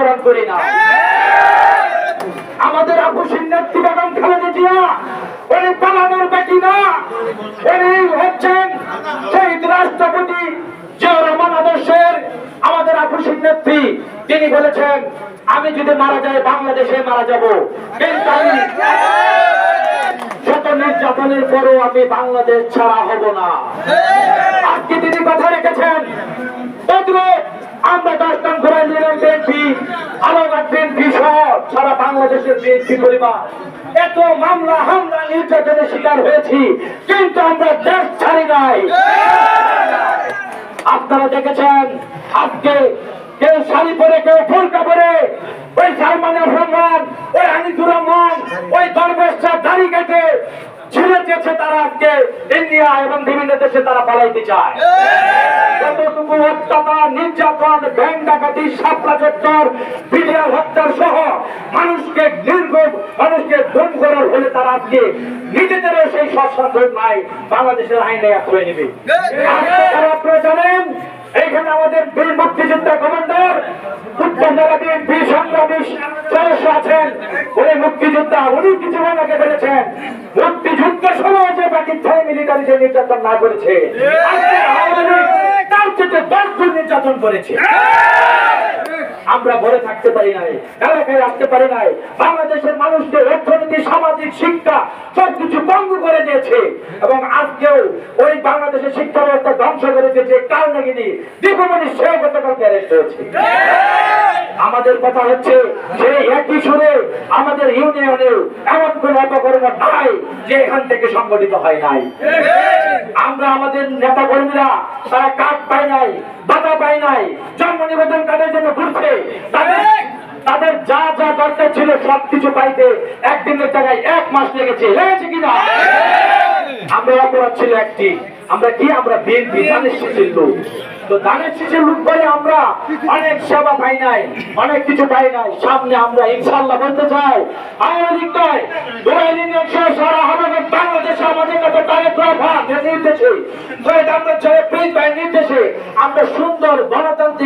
আচরণ করি না। আমাদের আপুসির নেত্রী বেগম খালেদা জিয়া উনি পালানোর বেটি না, উনি হচ্ছেন শহীদ রাষ্ট্রপতি জিয়াউর রহমান আদর্শের আমাদের আপুসির নেত্রী। তিনি বলেছেন আমি যদি মারা যাই বাংলাদেশে মারা যাব, কিন্তু আমি শত নির্যাতনের পরও আমি বাংলাদেশ ছাড়া হব না। আজকে তিনি কথা রেখেছেন। আমরা 10 নং ঘোড়ায় নিলাম বিএনপি, আলোঘাট বিএনপি সহ সারা বাংলাদেশের বিএনপি পরিবার এত মামলা হামলা নির্যাতনের শিকার হয়েছি, কিন্তু আমরা দেশ ছাড়ি নাই। আপনারা দেখেছেন আজকে কেউ শাড়ি পরে, কেউ বোরকা পরে, ওই সালমান রহমান, ওই আনিসুর রহমান, ওই ধর্মেশ্বর দাড়ি কেটে ছেড়ে চেয়েছে, তারা আজকে ইন্ডিয়া এবং বিভিন্ন দেশে তারা পালাইতে চায়। কতটুকু অত্যাচার, নির্যাতন, ব্যাংক ডাকাতি, শাপলা চত্বর, বিডিআর হত্যার সহ মানুষকে মানুষকে খুন করার হলে তারা আজকে নিজেদেরও সেই সৎসাধন নাই, বাংলাদেশের আইনে আশ্রয় নেবে। আপনারা জানেন এইখানে আমাদের বীর মুক্তিযোদ্ধা কমান্ডার উত্তর জেলা বিএনপি সংগ্রামী সদস্য আছেন। উনি মুক্তিযোদ্ধা, উনি কিছু ওনাকে বলেছেন মুক্তিযুদ্ধ সময় যে পাকিস্তানি মিলিটারি যে নির্যাতন না করেছে, তার চেয়ে 10 গুণ নির্যাতন করেছে। আমরা ঘরে থাকতে পারি নাই, এলাকায় আসতে পারি নাই। বাংলাদেশের মানুষকে অর্থনীতি, সামাজিক, শিক্ষা সবকিছু বন্ধ করে দিয়েছে এবং আজকেও ওই বাংলাদেশের শিক্ষা ব্যবস্থা ধ্বংস করেছে যে কারণগিনী দীপমণি, সেও গতকালকে অ্যারেস্ট হয়েছে। আমাদের কথা হচ্ছে সেই একই সুরে আমাদের ইউনিয়নেও এমন কোন অপকর্ম নাই যে এখান থেকে সংগঠিত হয় নাই। আমরা আমাদের নেতা কর্মীরা তারা কাজ পায় নাই, বাধা পায় নাই, জন্ম নিবন্ধন কার্ডের জন্য ঘুরছে। তাদের যা যা দরকার ছিল সবকিছু পাইতে একদিনের জায়গায় 1 মাস লেগেছে কিনা? আমরা অপরাধ ছিল একটি, আমরা কি? আমরা বিএনপি ধানের শীষের লোক। তো ধানের শীষের লোক বলে আমরা অনেক সেবা পাই নাই, অনেক কিছু পাই নাই। সামনে আমরা ইনশাআল্লাহ বলতে চাই আওয়ামী লীগ নয়, সারা আমাদের বাংলাদেশে আমাদের কাছে তারেক রহমান নির্দেশে, শহীদ আহমেদ সাহেব প্রিন্স ভাইয়ের নির্দেশে আমরা সুন্দর গণতান্ত্রিক